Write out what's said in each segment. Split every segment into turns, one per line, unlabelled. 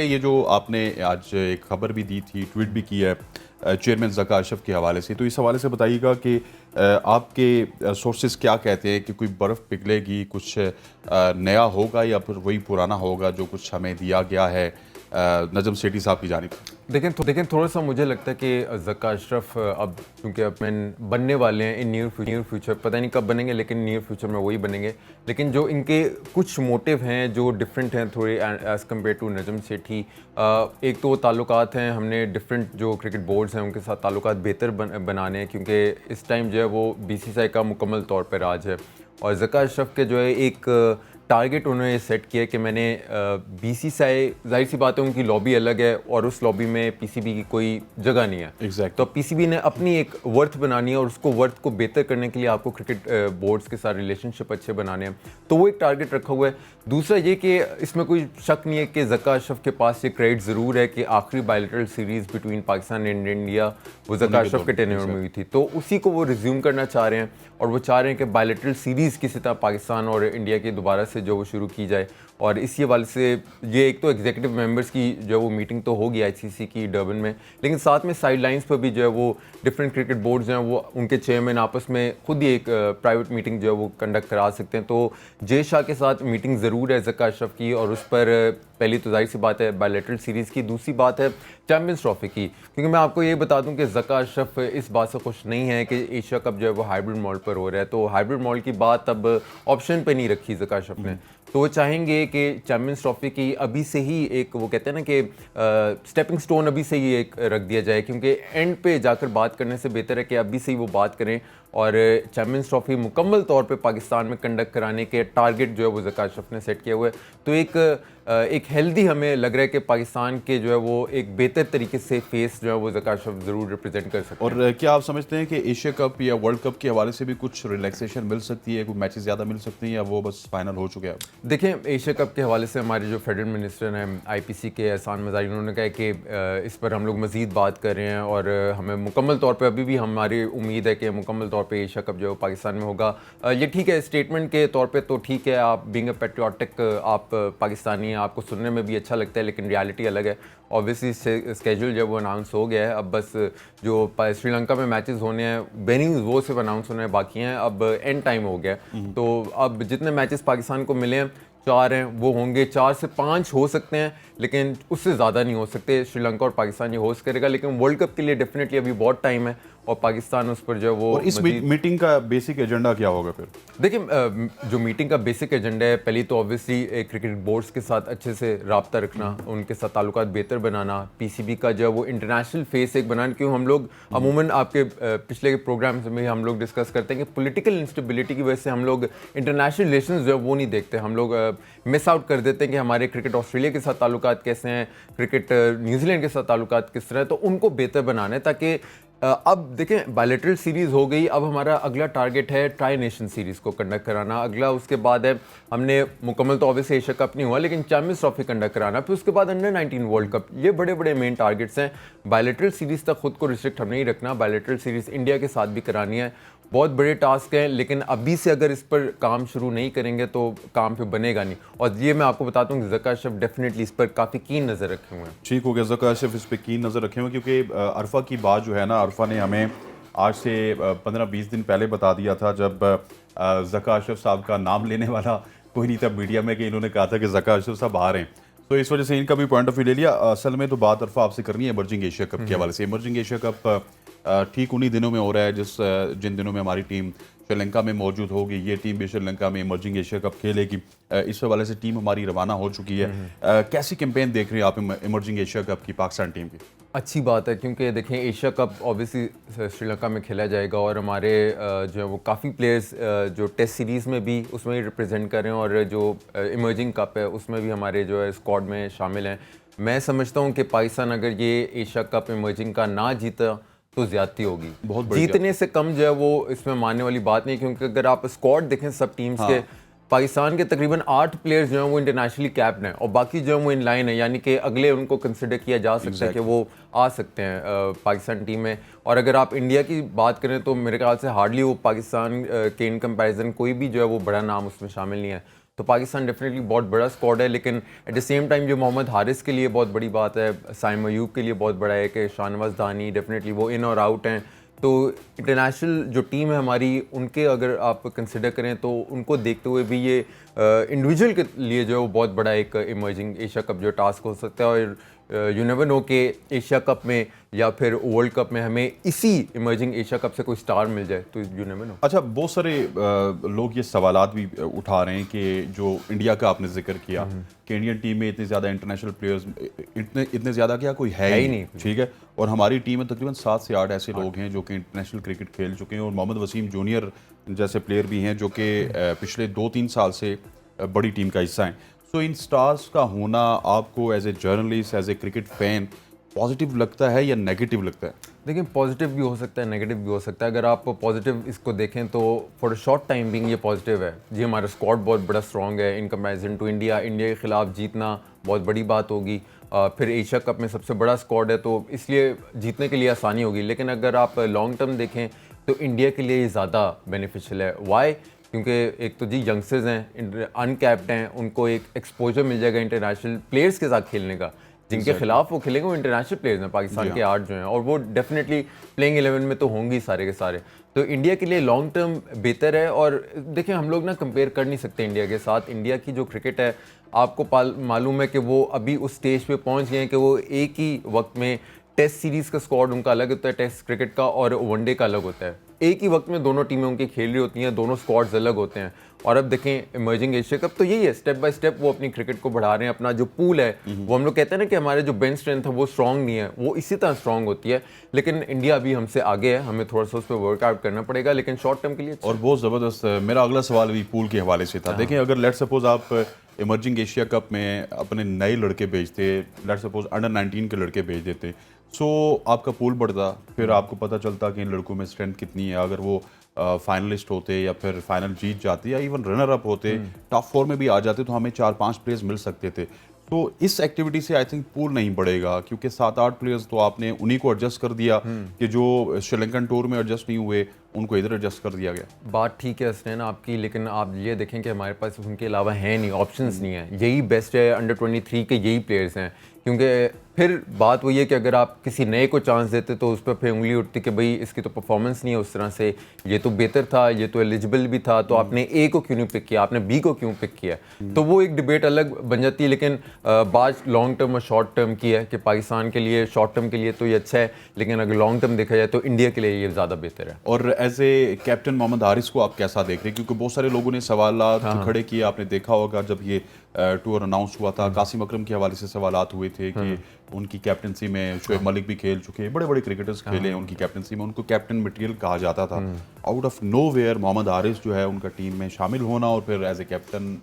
ये जो आपने आज एक खबर भी दी थी, ट्वीट भी किया है चेयरमैन ज़का अशरफ के हवाले से, तो इस हवाले से बताइएगा कि आपके सोर्सेज क्या कहते हैं कि कोई बर्फ़ पिघलेगी, कुछ नया होगा या फिर वही पुराना होगा जो कुछ हमें दिया गया है नजम सेठी साहब की जानिब से?
देखें थोड़ा सा मुझे लगता है कि ज़का अशरफ अब क्योंकि अब मैं बनने वाले हैं इन नियर फ्यूचर, पता नहीं कब बनेंगे लेकिन नियर फ्यूचर में वही बनेंगे। लेकिन जो इनके कुछ मोटिव हैं जो डिफरेंट हैं थोड़े as compare to Najam Sethi. एक तो ताल्लुकात हैं, हमने डिफरेंट जो क्रिकेट बोर्ड्स हैं उनके साथ ताल्लुकात बेहतर बनाने हैं, क्योंकि इस टाइम जो है वो BCCI का मुकम्मल तौर पर राज है। और ज़का अशरफ के जो है एक टारगेट उन्होंने सेट किया कि मैंने BCCI, जाहिर सी बात है उनकी लॉबी अलग है और उस लॉबी में PCB की कोई जगह नहीं है।
Exactly.
तो PCB ने अपनी एक वर्थ बनानी है और उसको वर्थ को बेहतर करने के लिए आपको क्रिकेट बोर्ड्स के साथ रिलेशनशिप अच्छे बनाने हैं, तो वो एक टारगेट रखा हुआ है। दूसरा ये कि इसमें कोई शक नहीं है कि ज़का अशरफ के पास ये क्रेडिट ज़रूर है कि आखिरी bilateral series between Pakistan and India वो ज़का अशरफ के टेन्योर में हुई थी, तो उसी को वो रिज्यूम करना चाह रहे हैं और वो चाह रहे हैं कि बायलैटरल सीरीज़ किसी तरह पाकिस्तान और इंडिया की दोबारा से जो वो शुरू की जाए। और इसी हवाले से ये एक तो एग्जीक्यूटिव मेंबर्स की जो वो मीटिंग तो होगी ICC की डर्बन में, लेकिन साथ में साइड लाइन्स पर भी जो है वो डिफरेंट क्रिकेट बोर्ड्स हैं वो उनके चेयरमैन आपस में खुद ही एक प्राइवेट मीटिंग जो है वो कंडक्ट करा सकते हैं। तो जय शाह के साथ मीटिंग ज़रूर है ज़का अशरफ की, और उस पर पहली तो जाहिर सी बात है बायलैटरल सीरीज़ की, दूसरी बात है चैम्पियंस ट्रॉफी की। क्योंकि मैं आपको ये बता दूं कि ज़का अशरफ इस बात से खुश नहीं है कि एशिया कप जो है वो हाइब्रिड मॉडल पर हो रहा है, तो हाइब्रिड मॉडल की बात अब ऑप्शन पे नहीं रखी ज़का अशरफ ने। तो वो चाहेंगे कि चैम्पियंस ट्रॉफी की अभी से ही एक वो कहते हैं ना कि स्टेपिंग स्टोन अभी से ही एक रख दिया जाए, क्योंकि एंड पे जाकर बात करने से बेहतर है कि अभी से ही वो बात करें और चैम्पियंस ट्रॉफी मुकम्मल तौर पे पाकिस्तान में कंडक्ट कराने के टारगेट जो है वो ज़का अशरफ ने सेट किया हुआ है। तो एक हेल्दी हमें लग रहा है कि पाकिस्तान के जो है वो एक बेहतर तरीके से फेस जो है वो ज़का अशरफ ज़रूर रिप्रेजेंट कर सकते हैं।
और क्या आप समझते हैं कि एशिया कप या वर्ल्ड कप के हवाले से भी कुछ रिलैक्सेशन मिल सकती है, कुछ मैचेस ज़्यादा मिल सकती हैं, या वो बस फाइनल हो चुके हैं अब?
देखें, एशिया कप के हवाले से हमारे जो फेडरल मिनिस्टर हैं IPC के एहसान मज़ारी, उन्होंने कहा कि इस पर हम लोग मज़ीद बात कर रहे हैं और हमें मुकम्मल तौर पे अभी भी हमारी उम्मीद है कि मुकम्मल तौर पे एशिया कप जो है पाकिस्तान में होगा। ये ठीक है, स्टेटमेंट के तौर पे तो ठीक है, आप बीइंग अ पैट्रियोटिक आप पाकिस्तानी हैं, आपको सुनने में भी अच्छा लगता है, लेकिन रियलिटी अलग है। ऑब्वियसली स्केड्यूल जब वो अनाउंस हो गया है, अब बस जो श्रीलंका में मैचेस होने हैं वेन्यूज़ वो सिर्फ अनाउंस होने बाकी हैं, अब एंड टाइम हो गया है। तो अब जितने मैचेस पाकिस्तान को मिले हैं 4 हैं, वो होंगे, 4 से 5 हो सकते हैं लेकिन उससे ज़्यादा नहीं हो सकते। श्रीलंका और पाकिस्तान ये होस्ट करेगा, लेकिन वर्ल्ड कप के लिए डेफिनेटली अभी बहुत टाइम है और पाकिस्तान उस पर जो है वो।
और इस मीटिंग का बेसिक एजेंडा क्या होगा फिर?
देखिए, जो मीटिंग का बेसिक एजेंडा है, पहली तो ऑब्वियसली क्रिकेट बोर्ड्स के साथ अच्छे से रब्ता रखना, उनके साथ ताल्लुकात बेहतर बनाना, PCB का जो है वो इंटरनेशनल फेस एक बनाना। क्यों हम लोग अमूमन आपके पिछले प्रोग्राम्स में हम लोग डिस्कस करते हैं कि पॉलिटिकल इंस्टेबिलिटी की वजह से हम लोग इंटरनेशनल रिलेशंस जो है वो नहीं देखते, हम लोग मिस आउट कर देते हैं कि हमारे क्रिकेट ऑस्ट्रेलिया के साथ ताल्लुकात कैसे हैं, क्रिकेट न्यूजीलैंड के साथ ताल्लुकात किस तरह है, तो उनको बेहतर बनाना है। ताकि अब देखें, बायलैटरल सीरीज़ हो गई, अब हमारा अगला टारगेट है ट्राई नेशन सीरीज़ को कंडक्ट कराना। अगला उसके बाद है, हमने मुकम्मल तो ऑब्वियसली एशिया कप नहीं हुआ लेकिन चैम्पियंस ट्रॉफी कंडक्ट कराना, फिर उसके बाद अंडर 19 वर्ल्ड कप। ये बड़े बड़े मेन टारगेट्स हैं। बायलैटरल सीरीज़ तक खुद को रिस्ट्रिक्ट हम नहीं रखना, बायलैटरल सीरीज़ इंडिया के साथ भी करानी है। बहुत बड़े टास्क हैं, लेकिन अभी से अगर इस पर काम शुरू नहीं करेंगे तो काम फिर बनेगा नहीं। और ये मैं आपको बताता हूँ कि ज़का अशरफ डेफिनेटली इस पर काफ़ी कीन नज़र रखे हुए हैं।
ठीक हो गया, ज़का अशरफ इस पर कीन नज़र रखे हुए, क्योंकि अरफा की बात जो है ना, अरफा ने हमें आज से 15-20 दिन पहले बता दिया था, जब ज़का अशरफ साहब का नाम लेने वाला कोई नहीं था मीडिया में, कि इन्होंने कहा था कि ज़का अशरफ साहब आ रहे हैं, तो इस वजह से इनका भी पॉइंट ऑफ व्यू ले लिया। असल में तो बात अरफा आपसे करनी है इमर्जिंग एशिया कप के हवाले से। इमर्जिंग एशिया कप ठीक उन्हीं दिनों में हो रहा है जिन दिनों में हमारी टीम श्रीलंका में मौजूद होगी। ये टीम भी श्रीलंका में इमर्जिंग एशिया कप खेलेगी। इस हवाले से टीम हमारी रवाना हो चुकी है। कैसी कैंपेन देख रहे हैं आप इमर्जिंग एशिया कप की पाकिस्तान टीम की?
अच्छी बात है, क्योंकि देखें एशिया कप ऑब्वियसली श्रीलंका में खेला जाएगा और हमारे जो है वो काफ़ी प्लेयर्स जो टेस्ट सीरीज़ में भी उसमें ही रिप्रेजेंट कर रहे हैं और जो इमर्जिंग कप है उसमें भी हमारे जो है स्क्वाड में शामिल हैं। मैं समझता हूँ कि पाकिस्तान अगर ये एशिया कप इमर्जिंग का ना जीता तो ज़्यादती होगी।
बहुत बड़ी
जीतने से कम जो है वो इसमें मानने वाली बात नहीं, क्योंकि अगर आप स्क्वाड देखें सब टीम्स के, पाकिस्तान के तकरीबन 8 प्लेयर्स जो हैं वो इंटरनेशनली कैप्ड हैं और बाकी जो है वो इन लाइन है, यानी कि अगले उनको कंसिडर किया जा सकता है कि वो आ सकते हैं पाकिस्तान टीम में। और अगर आप इंडिया की बात करें तो मेरे ख्याल से हार्डली वो पाकिस्तान के इन कंपैरिजन कोई भी जो है वो बड़ा नाम उसमें शामिल नहीं है। तो पाकिस्तान डेफिनेटली बहुत बड़ा स्क्वाड है, लेकिन एट द सेम टाइम जो मोहम्मद हारिस के लिए बहुत बड़ी बात है, साइम अयूब के लिए बहुत बड़ा है कि शाहनवाज दानी डेफिनेटली वो इन और आउट हैं। तो इंटरनेशनल जो टीम है हमारी, उनके अगर आप कंसिडर करें तो उनको देखते हुए भी ये इंडिविजुअल के लिए जो है वो बहुत बड़ा एक इमर्जिंग एशिया कप जो टास्क हो सकता है। और यू नेवर नो कि एशिया कप में या फिर वर्ल्ड कप में हमें इसी इमर्जिंग एशिया कप से कोई स्टार मिल जाए, तो यू नेवर नो।
अच्छा, बहुत सारे लोग ये सवालात भी उठा रहे हैं कि जो इंडिया का आपने जिक्र किया कि इंडियन टीम में इतने ज़्यादा इंटरनेशनल प्लेयर्स, इतने ज़्यादा क्या कोई है ही नहीं, ठीक है। और हमारी टीम में तकरीबन 7 से 8 ऐसे लोग हैं जो कि इंटरनेशनल क्रिकेट खेल चुके हैं, और मोहम्मद वसीम जूनियर जैसे प्लेयर भी हैं जो कि पिछले 2-3 साल से बड़ी टीम का हिस्सा हैं। सो इन स्टार्स का होना आपको as a journalist, as a cricket fan positive लगता है या नेगेटिव लगता है?
देखिए, पॉजिटिव भी हो सकता है, नेगेटिव भी हो सकता है। अगर आप पॉजिटिव इसको देखें तो for a short time being ये पॉजिटिव है जी। हमारा स्क्वाड बहुत बड़ा स्ट्रॉन्ग है in comparison to India. India के खिलाफ जीतना बहुत बड़ी बात होगी। फिर एशिया कप में सबसे बड़ा स्क्वाड है, तो इसलिए जीतने के लिए आसानी होगी। लेकिन अगर आप लॉन्ग टर्म देखें तो इंडिया के लिए ये ज़्यादा बेनिफिशियल है। वाई? क्योंकि एक तो जी यंगस्टर्स हैं, अनकैप्ड हैं, उनको एक एक्सपोजर मिल जाएगा इंटरनेशनल प्लेयर्स के साथ खेलने का। जिनके खिलाफ वो खेलेंगे वो इंटरनेशनल प्लेयर्स हैं, पाकिस्तान के 8 जो हैं, और वो डेफिनेटली प्लेइंग 11 में तो होंगे सारे के सारे। तो इंडिया के लिए लॉन्ग टर्म बेहतर है। और देखिए, हम लोग ना कंपेयर कर नहीं सकते इंडिया के साथ। इंडिया की जो क्रिकेट है, आपको मालूम है कि वो अभी उस स्टेज पे पहुंच गए हैं कि वो एक ही वक्त में टेस्ट सीरीज़ का स्क्वाड उनका अलग होता है, टेस्ट क्रिकेट का, और वनडे का अलग होता है। एक ही वक्त में दोनों टीमें उनकी खेल रही होती हैं, दोनों स्क्वाड्स अलग होते हैं। और अब देखें इमर्जिंग एशिया कप, तो यही है, स्टेप बाय स्टेप वो अपनी क्रिकेट को बढ़ा रहे हैं। अपना जो पूल है, वो हम लोग कहते हैं ना कि हमारे जो बेंच स्ट्रेंथ है वो स्ट्रॉन्ग नहीं है, वो इसी तरह स्ट्रॉन्ग होती है। लेकिन इंडिया अभी हमसे आगे है, हमें थोड़ा सा उस पर वर्कआउट करना पड़ेगा, लेकिन शॉर्ट टर्म के लिए
और बहुत ज़बरदस्त। मेरा अगला सवाल भी पूल के हवाले से था। देखें, अगर लेट सपोज आप इमर्जिंग एशिया कप में अपने नए लड़के भेजते, लेट सपोज अंडर 19 के लड़के भेज देते, सो आपका पूल बढ़ता, फिर आपको पता चलता कि इन लड़कों में स्ट्रेंथ कितनी है। अगर वो फाइनलिस्ट होते या फिर फाइनल जीत जाते या इवन रनर अप होते, टॉप 4 में भी आ जाते, तो हमें 4-5 प्लेयर्स मिल सकते थे। तो इस एक्टिविटी से आई थिंक पूल नहीं बढ़ेगा, क्योंकि 7-8 प्लेयर्स तो आपने उन्हीं को एडजस्ट कर दिया कि जो श्रीलंकन टूर में एडजस्ट नहीं हुए, उनको इधर एडजस्ट कर दिया गया।
बात ठीक है हसनैन आपकी, लेकिन आप ये देखें कि हमारे पास उनके अलावा है नहीं, ऑप्शंस नहीं है। यही बेस्ट है, अंडर 23 के यही प्लेयर्स हैं। क्योंकि फिर बात वही है कि अगर आप किसी नए को चांस देते तो उस पर फिर उंगली उठती कि भाई इसकी तो परफॉर्मेंस नहीं है उस तरह से, ये तो बेहतर था, ये तो एलिजिबल भी था, तो आपने ए को क्यों नहीं पिक किया, आपने बी को क्यों पिक किया। तो वो एक डिबेट अलग बन जाती है। लेकिन बात लॉन्ग टर्म और शॉर्ट टर्म की है कि पाकिस्तान के लिए शॉर्ट टर्म के लिए तो ये अच्छा है, लेकिन अगर लॉन्ग टर्म देखा जाए तो इंडिया के लिए ये ज़्यादा बेहतर है।
और as a captain Mohammad Haris को आप कैसा देख रहे हैं? क्योंकि बहुत सारे लोगों ने सवाल खड़े किए, आपने देखा होगा जब ये टूर अनाउंस हुआ था, कासिम अकरम के हवाले से सवालात हुए थे कि उनकी कैप्टनसी में शोएब मलिक भी खेल चुके हैं, बड़े बड़े क्रिकेटर्स खेले हैं उनकी कैप्टनसी में, उनको कैप्टन मटेरियल कहा जाता था। Out of nowhere Mohammad Haris जो है उनका टीम में शामिल होना और फिर एज ए कैप्टन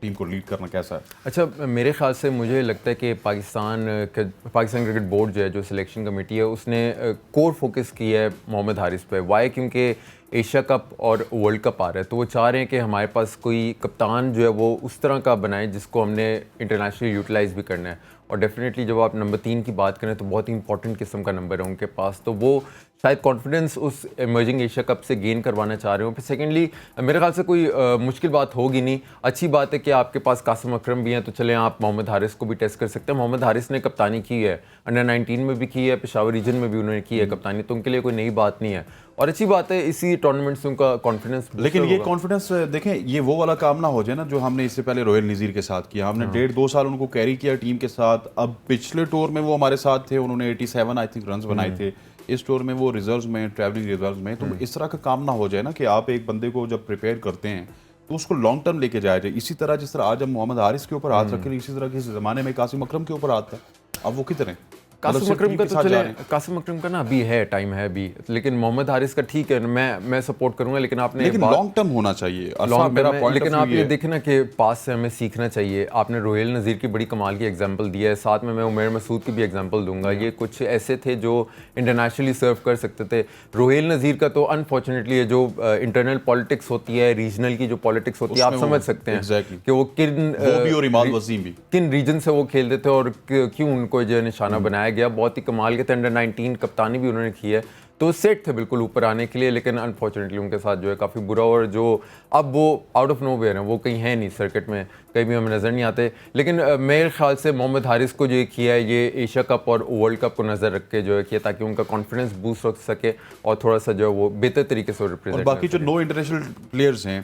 टीम को लीड करना कैसा है?
अच्छा, मेरे ख्याल से मुझे लगता है कि पाकिस्तान क्रिकेट बोर्ड जो है, जो सिलेक्शन कमेटी है, उसने कोर फोकस किया है मोहम्मद हारिस पे। वाई? क्योंकि एशिया कप और वर्ल्ड कप आ रहा है, तो वो चाह रहे हैं कि हमारे पास कोई कप्तान जो है वो उस तरह का बनाए जिसको हमने इंटरनेशनली यूटिलाइज भी करना है। और डेफिनेटली जब आप नंबर 3 की बात करें तो बहुत ही इंपॉर्टेंट किस्म का नंबर है उनके पास, तो वो शायद कॉन्फिडेंस उस इमर्जिंग एशिया कप से गेन करवाना चाह रहे हो। फिर सेकेंडली मेरे ख्याल से कोई मुश्किल बात होगी नहीं। अच्छी बात है कि आपके पास कासिम अकरम भी हैं, तो चलें आप मोहम्मद हारिस को भी टेस्ट कर सकते हैं। मोहम्मद हारिस ने कप्तानी की है, अंडर 19 में भी की है, पेशावर रीजन में भी उन्होंने की है कप्तानी, तो उनके लिए कोई नई बात नहीं है। और अच्छी बात है, इसी टूर्नामेंट से उनका कॉन्फिडेंस।
लेकिन ये कॉन्फिडेंस देखें, ये वो वाला काम ना हो जाए ना जो हमने इससे पहले रोहिल नज़ीर के साथ किया। हमने 1.5-2 साल उनको कैरी किया टीम के साथ। अब पिछले टूर में वो हमारे साथ थे, उन्होंने 87 आई थिंक रन्स बनाए थे। इस टूर में वो रिजर्व्स में, ट्रैवलिंग रिजर्व्स में। तो इस तरह का काम ना हो जाए ना कि आप एक बंदे को जब प्रिपेयर करते हैं तो उसको लॉन्ग टर्म लेके जाया जाए। इसी तरह जिस तरह आज हम मोहम्मद हारिस के ऊपर हाथ रखें, इसी तरह के ज़माने में कासिम अकरम के ऊपर हाथ था। अब वो कितने
कासिम अकरम का तो चले, कासिम अकरम का ना अभी है, टाइम है अभी, लेकिन मोहम्मद हारिस का ठीक है, मैं सपोर्ट करूंगा। लेकिन आपने
लॉन्ग टर्म होना चाहिए,
लॉन्ग टर्म। लेकिन आप ये देखें ना कि पास से हमें सीखना चाहिए। आपने रोहिल नज़ीर की बड़ी कमाल की एग्जांपल दी है, साथ में मैं उमर मसूद की भी एग्जांपल दूंगा। ये कुछ ऐसे थे जो इंटरनेशनली सर्व कर सकते थे। रोहिल नज़ीर का तो अनफॉर्चुनेटली जो इंटरनल पॉलिटिक्स होती है, रीजनल की जो पॉलिटिक्स होती है, आप समझ सकते हैं कि वो किन रीजन से वो खेलते थे और क्यों उनको जो निशाना बनाया गया। बहुत ही कमाल के थे, अंडर 19 कप्तानी भी उन्होंने की है। तो सेट थे बिल्कुल ऊपर आने के लिए, लेकिन अनफॉर्चुनेटली उनके साथ जो है काफ़ी बुरा, और जो अब वो आउट ऑफ नोवेयर हैं, वो कहीं है नहीं सर्किट में, कहीं भी हमें नज़र नहीं आते। लेकिन मेरे ख्याल से मोहम्मद हारिस को जो ये किया है, ये एशिया कप और वर्ल्ड कप को नज़र रख के जो है किया, ताकि उनका कॉन्फिडेंस बूस्ट हो सके और थोड़ा सा जो है वो बेहतर तरीके से
और
रिप्रेजेंट।
बाकी जो नो इंटरनेशनल प्लेयर्स हैं,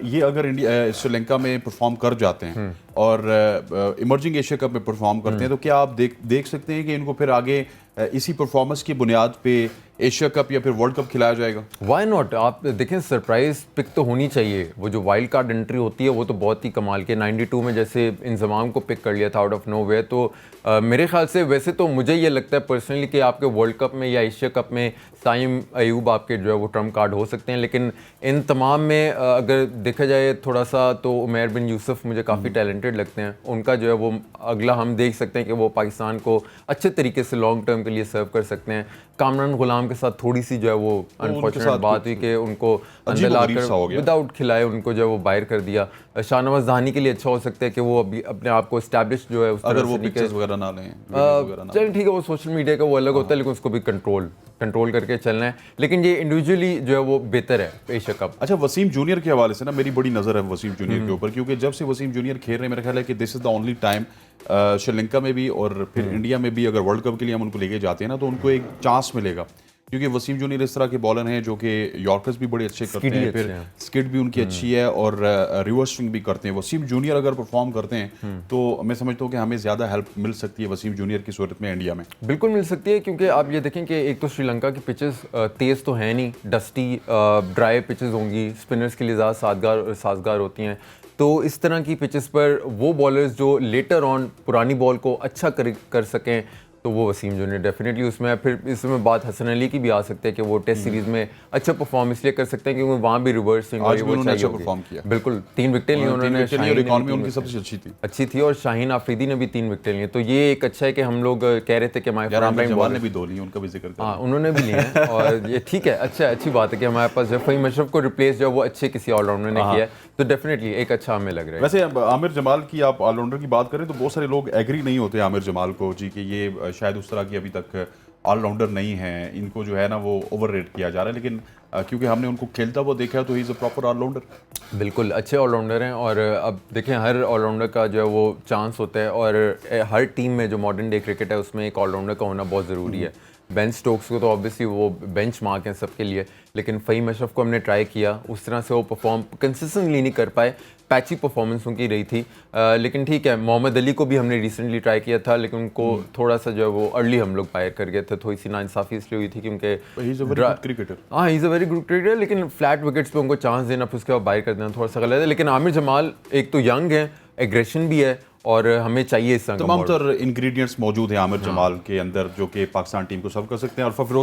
ये अगर इंडिया श्रीलंका में परफॉर्म कर जाते हैं और इमर्जिंग एशिया कप में परफॉर्म करते हैं, तो क्या आप देख सकते हैं कि इनको फिर आगे इसी परफॉर्मेंस की बुनियाद पे एशिया कप या फिर वर्ल्ड कप खिलाया जाएगा?
Why not? आप देखें, सरप्राइज पिक तो होनी चाहिए। वो जो वाइल्ड कार्ड एंट्री होती है वो तो बहुत ही कमाल के, 92 में जैसे इंजमाम को पिक कर लिया था आउट ऑफ नोवेयर। तो मेरे ख्याल से वैसे तो मुझे ये लगता है पर्सनली कि आपके वर्ल्ड कप में या एशिया कप में साइम अयूब आपके जो है वो ट्रम्प कार्ड हो सकते हैं, लेकिन इन तमाम में अगर देखा जाए थोड़ा सा, तो उमैर बिन यूसुफ मुझे काफ़ी टैलेंटेड लगते हैं। उनका जो है वो अगला हम देख सकते हैं कि वो पाकिस्तान को अच्छे तरीके से लॉन्ग टर्म के लिए सर्व कर सकते हैं। कामरान गुलाम के साथ थोड़ी सी जो है वो अनफॉर्चुनेट बात हुई कि उनको अंदर लाकर विदाउट खिलाए उनको जो है वो बाहर कर दिया। शाहनवाज दानी के लिए अच्छा हो सकता है कि वो अभी अपने आप को एस्टैब्लिश जो है उस
अगर वो पिक्चर्स वगैरह ना लें,
चलिए ठीक है, वो सोशल मीडिया का वो अलग होता है, लेकिन उसको भी कंट्रोल करके चलना है। लेकिन ये इंडिविजुअली जो है वो बेहतर है एशिया कप।
अच्छा, वसीम जूनियर के हवाले से ना मेरी बड़ी नज़र है वसीम जूनियर के ऊपर, क्योंकि जब से वसीम जूनियर खेल रहे हैं, मेरा ख्याल है कि this is the only time Sri Lanka में भी और फिर इंडिया में भी अगर वर्ल्ड कप के लिए हम उनको लेके जाते हैं ना, तो उनको एक चांस मिलेगा, क्योंकि वसीम जूनियर इस तरह के बॉलर हैं जो कि यॉर्कर्स भी बड़े अच्छे करते हैं, फिर स्किड भी उनकी अच्छी है और रिवर्स स्विंग भी करते हैं। वसीम जूनियर अगर परफॉर्म करते हैं तो मैं समझता हूँ कि हमें ज़्यादा हेल्प मिल सकती है वसीम जूनियर की सूरत में इंडिया में।
बिल्कुल मिल सकती है, क्योंकि आप ये देखें कि एक तो श्रीलंका की पिचेस तेज़ तो हैं नहीं, डस्टी ड्राई पिचेस होंगी, स्पिनर्स के लिए ज़्यादा साजगार होती हैं। तो इस तरह की पिचेस पर वो बॉलर्स जो लेटर ऑन पुरानी बॉल को अच्छा कर सकें, तो वो वसीम जूनियर डेफिनेटली उसमें है। फिर इसमें बात हसन अली की भी आ सकती है कि वो टेस्ट सीरीज में अच्छा परफॉर्म इसलिए कर सकते हैं क्योंकि वहाँ भी रिवर्स स्विंग
अच्छा परफॉर्म किया।
बिल्कुल 3 विकेटें ली उन्होंने,
इकॉनमी उनकी सबसे अच्छी थी
और शाहीन आफरीदी ने भी 3 विकेटें ली। तो ये एक अच्छा है कि हम लोग कह रहे थे कि हमारे
जवान ने भी 2 ली, उनका भी जिक्र करें।
हाँ, उन्होंने भी लिए हैं और ये ठीक है, अच्छा अच्छी बात है कि हमारे पास जो फ़हीम अशरफ को रिप्लेस जो वो अच्छे किसी ऑलराउंडर ने किया है, तो डेफिनेटली एक अच्छा हमें लग रहा है।
वैसे आमिर जमाल की आप ऑलराउंडर की बात करें तो बहुत सारे लोग एग्री नहीं होते आमिर जमाल को जी, कि ये शायद उस तरह की अभी तक ऑलराउंडर नहीं है, इनको जो है ना वो ओवररेट किया जा रहा है, लेकिन क्योंकि हमने उनको खेलता हुआ देखा है तो he is a proper allrounder.
बिल्कुल अच्छे ऑलराउंडर हैं, और अब देखें हर ऑलराउंडर का जो है वो चांस होता है, और हर टीम में जो मॉडर्न डे क्रिकेट है उसमें एक ऑलराउंडर का होना बहुत ज़रूरी है। बेन स्टोक्स को तो ऑब्वियसली वो बेंच मार्क हैं सबके लिए, लेकिन फ़हीम अशरफ को हमने ट्राई किया, उस तरह से वो परफॉर्म कंसिस्टेंटली नहीं कर पाए, पैची परफॉर्मेंस उनकी रही थी। लेकिन ठीक है, मोहम्मद अली को भी हमने रिसेंटली ट्राई किया था, लेकिन उनको थोड़ा सा जो है वो अर्ली हम लोग बाहर कर गए थे। थोड़ी सी नाइंसाफ़ी इसलिए हुई थी क्योंकि
he is a very good cricketer.
हाँ, he is a very good cricketer, लेकिन फ्लैट विकेट्स पे उनको चांस देना फिर उसके बाद बाहर कर देना थोड़ा सा गलत है। लेकिन आमिर जमाल एक तो यंग है, एग्रेशन भी है, और हमें चाहिए इस तरह
तमाम तर इंग्रेडिएंट्स मौजूद हैं आमिर जमाल के अंदर जो कि पाकिस्तान टीम को सर्व कर सकते हैं। और